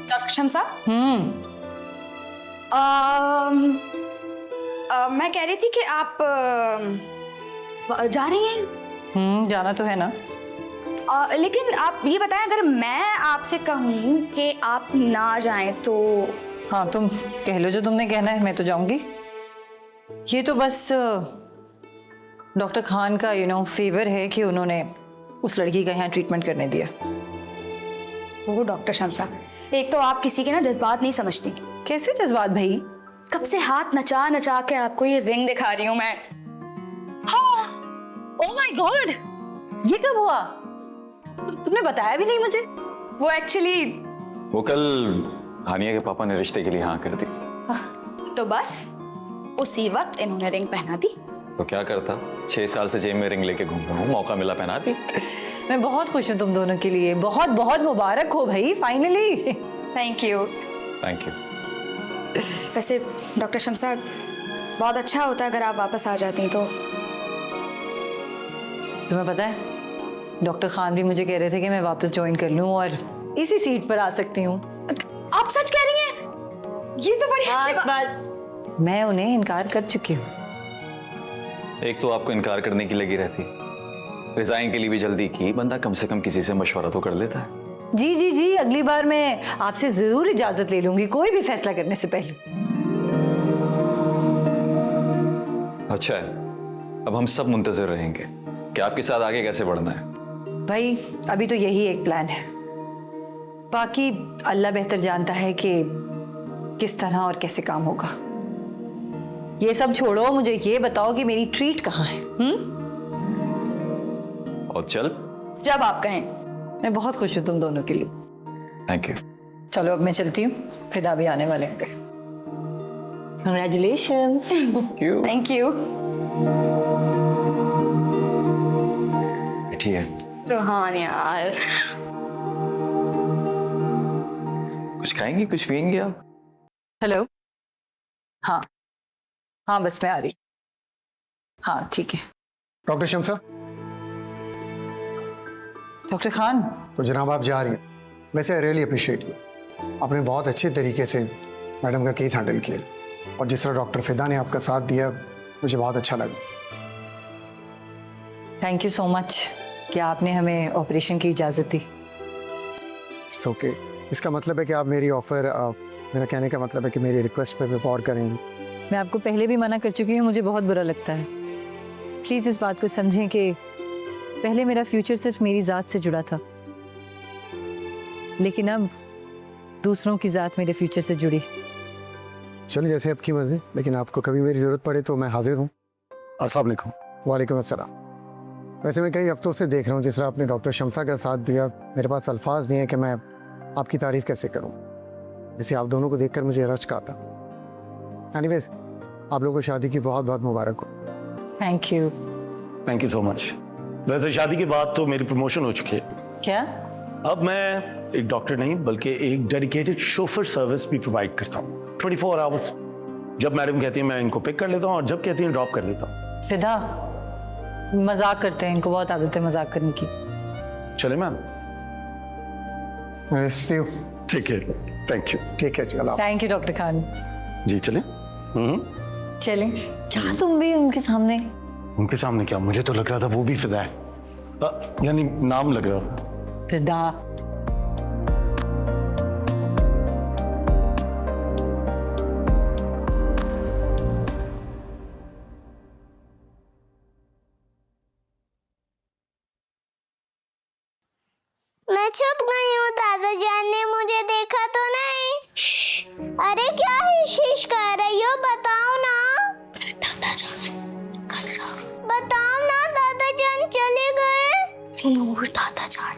Doctor Shamsa, मैं कह रही थी कि आप जा रही हैं? जाना तो है ना। लेकिन आप ये बताएं, अगर मैं आपसे कहूँ कि आप ना जाएं तो? हाँ, तुम कह लो जो तुमने कहना है, मैं तो जाऊंगी। ये तो बस डॉक्टर खान का फेवर है कि उन्होंने उस लड़की का यहाँ ट्रीटमेंट करने दिया। वो डॉक्टर शमसा, एक तो आप किसी के ना जज्बात नहीं समझती। कैसे जज्बात भाई? कब से हाथ नचा नचा के आपको ये रिंग दिखा रही हूँ मैं। हाँ, ओह माय गॉड, ये कब हुआ? तुमने बताया भी नहीं मुझे। वो एक्चुअली वो कल हानिया के पापा ने रिश्ते के लिए हाँ कर दी। तो बस उसी वक्त इन्होंने रिंग पहना दी। तो क्या करता, 6 साल से जेब में रिंग लेके घूम रहा हूँ, मौका मिला पहना दी। मैं बहुत खुश हूँ तुम दोनों के लिए। बहुत बहुत मुबारक हो भाई, finally. Thank you. Thank you. वैसे डॉक्टर शमसा, बहुत अच्छा होता अगर आप वापस आ जाती तो। तुम्हें पता है, डॉक्टर खान भी मुझे कह रहे थे कि मैं वापस ज्वाइन कर लूं और इसी सीट पर आ सकती हूँ। आप सच कह रही हैं? ये तो बड़ी अच्छी बात। मैं उन्हें इनकार कर चुकी हूँ। एक तो आपको इनकार करने की लगी रहती, रिजाइन के लिए भी जल्दी की, बंदा कम से कम किसी से मशवरा तो कर लेता है। जी जी जी, अगली बार मैं आपसे जरूर इजाजत ले लूंगी, कोई भी फैसला करने से पहले। अच्छा है, अब हम सब मुंतजर रहेंगे कि आपके साथ आगे कैसे बढ़ना है। भाई अभी तो यही एक प्लान है, बाकी अल्लाह बेहतर जानता है कि किस तरह और कैसे काम होगा। ये सब छोड़ो, मुझे ये बताओ कि मेरी ट्रीट कहाँ है? और चल, जब आप कहें। मैं बहुत खुश हूँ तुम दोनों के लिए। Thank you. चलो अब मैं चलती हूँ, फिदा भी आने वाले होंगे। कंग्रेचुलेशंस। Thank you. ठीक है। रोहान यार, कुछ खाएंगी, कुछ पियेंगी आप? हेलो। हाँ हाँ, बस मैं आ रही। हाँ ठीक है। डॉक्टर शमसा। डॉक्टर खान। तो जनाब आप जा रही हैं, वैसे आई रियली अप्रिशिएट यू। आपने बहुत अच्छे तरीके से मैडम का केस हैंडल किया और जिस तरह डॉक्टर फिदा ने आपका साथ दिया, मुझे बहुत अच्छा लगा। थैंक यू सो मच कि आपने हमें ऑपरेशन की इजाज़त दी। It's okay. इसका मतलब है कि आप मेरी ऑफ़र, मेरा कहने का मतलब है कि मेरी रिक्वेस्ट पे गौर करेंगी। मैं आपको पहले भी मना कर चुकी हूँ, मुझे बहुत बुरा लगता है। प्लीज़ इस बात को समझें कि पहले मेरा फ्यूचर सिर्फ मेरी ज़ात से जुड़ा था, लेकिन अब दूसरों की ज़ात मेरे फ्यूचर से जुड़ी। चलो जैसे आपकी मर्जी, लेकिन आपको कभी मेरी ज़रूरत पड़े तो मैं हाजिर हूँ। अस्सलाम वालेकुम। वालेकुम अस्सलाम। वैसे मैं कई हफ्तों से देख रहा हूँ जिस तरह आपने डॉक्टर शमसा का साथ दिया, मेरे पास अल्फाज नहीं है कि मैं आपकी तारीफ़ कैसे करूँ। जैसे आप दोनों को देखकर मुझे रश्क आता। एनीवेज, आप लोगों को शादी की बहुत बहुत मुबारक हो। Thank you. Thank you so much. वैसे शादी के बाद तो मेरी प्रमोशन हो चुकी है। क्या? अब मैं एक डॉक्टर नहीं बल्कि एक डेडिकेटेड शोफर सर्विस भी प्रोवाइड करता हूँ 24 आवर्स। जब मैडम कहती है मैं इनको पिक कर लेता हूँ और जब कहती हैं ड्रॉप कर देता हूँ। फिदा, मजाक करते हैं, इनको बहुत आदत है मजाक करने की। चले मैम? ठीक है, थैंक यू। ठीक है, चलो। Thank you doctor Khan. जी चले। चलें। क्या तुम भी उनके सामने? उनके सामने क्या? मुझे तो लग रहा था वो भी फिदा है, यानी नाम लग रहा था। फिदा। मैं चुप नहीं हूँ, दादा जान ने मुझे देखा तो नहीं? अरे क्या हिश कर रही हो, बताओ ना। दादा जान घर जाओ। बताओ ना, दादा जान चले गए। नूर दादा जान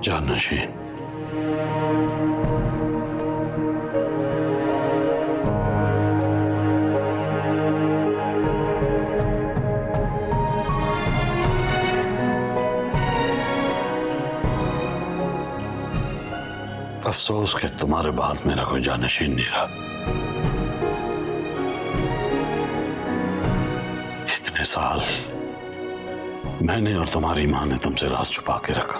जानशीन, अफसोस कि तुम्हारे बाद मेरा कोई जानशीन नहीं रहा। इतने साल मैंने और तुम्हारी माँ ने तुमसे राज छुपा के रखा।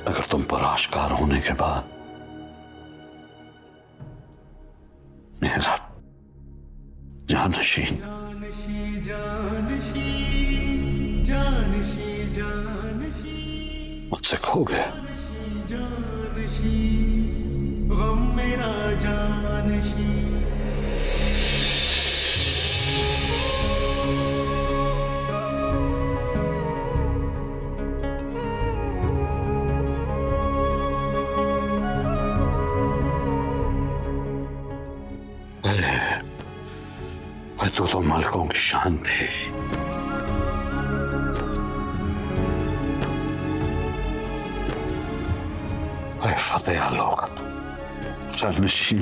अगर तुम पर आश्कार होने के बाद मेरा जानशीन मुझसे खो गया। तू तो मलकों की शान थी। फतेह आलो का तू जानशीन,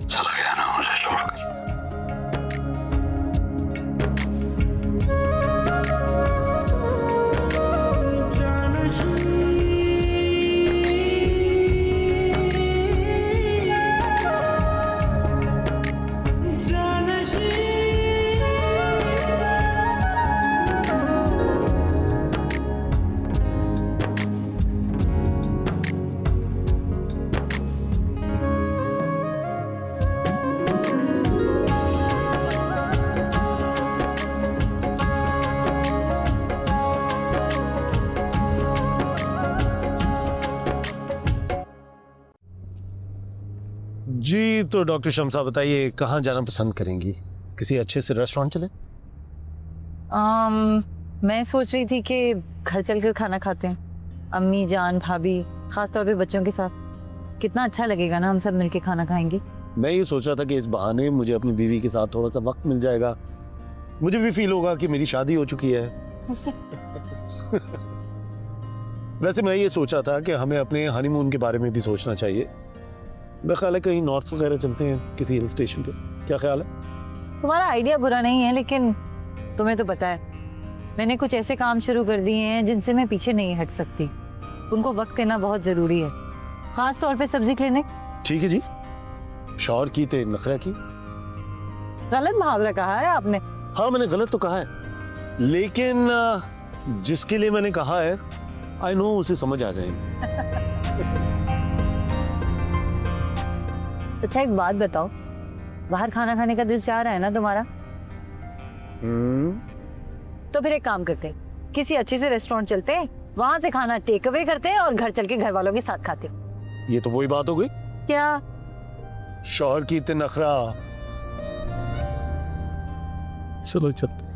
चला गया ना मुझे छोड़कर। जी तो डॉक्टर शम्सा बताइए, कहाँ जाना पसंद करेंगी? किसी अच्छे से रेस्टोरेंट चले? मैं सोच रही थी कि घर चलकर खाना खाते हैं, अम्मी जान भाभी, खास तौर पे बच्चों के साथ। कितना अच्छा लगेगा ना, हम सब मिलके खाना खाएंगे। मैं ये सोच रहा था कि इस बहाने मुझे अपनी बीवी के साथ थोड़ा सा वक्त मिल जाएगा, मुझे भी फील होगा कि मेरी शादी हो चुकी है। वैसे मैं ये सोचा था कि हमें अपने हनीमून के बारे में भी सोचना चाहिए। मेरा ख्याल है कहीं नॉर्थ वगैरह चलते हैं, किसी हिल स्टेशन पे। क्या ख्याल है? तुम्हारा आइडिया बुरा नहीं है, लेकिन तुम्हें तो पता है मैंने कुछ ऐसे काम शुरू कर दिए हैं जिनसे मैं पीछे नहीं हट सकती। उनको वक्त देना बहुत जरूरी है, खास तौर पे सब्जी क्लिनिक। ठीक है जी, शौहर की ते नखरा की। गलत मुहावरा कहा है आपने। हाँ मैंने गलत तो कहा है, लेकिन जिसके लिए मैंने कहा है आई नो उसे समझ आ जाएगी। अच्छा एक बात बताओ, बाहर खाना खाने का दिल चाह रहा है ना तुम्हारा? तो फिर एक काम करते हैं, किसी अच्छे से रेस्टोरेंट चलते हैं, वहां से खाना टेक अवे करते हैं और घर चल के घर वालों के साथ खाते हैं। ये तो वही बात हो गई। क्या? शौहर की ते नखरा। चलो चलते।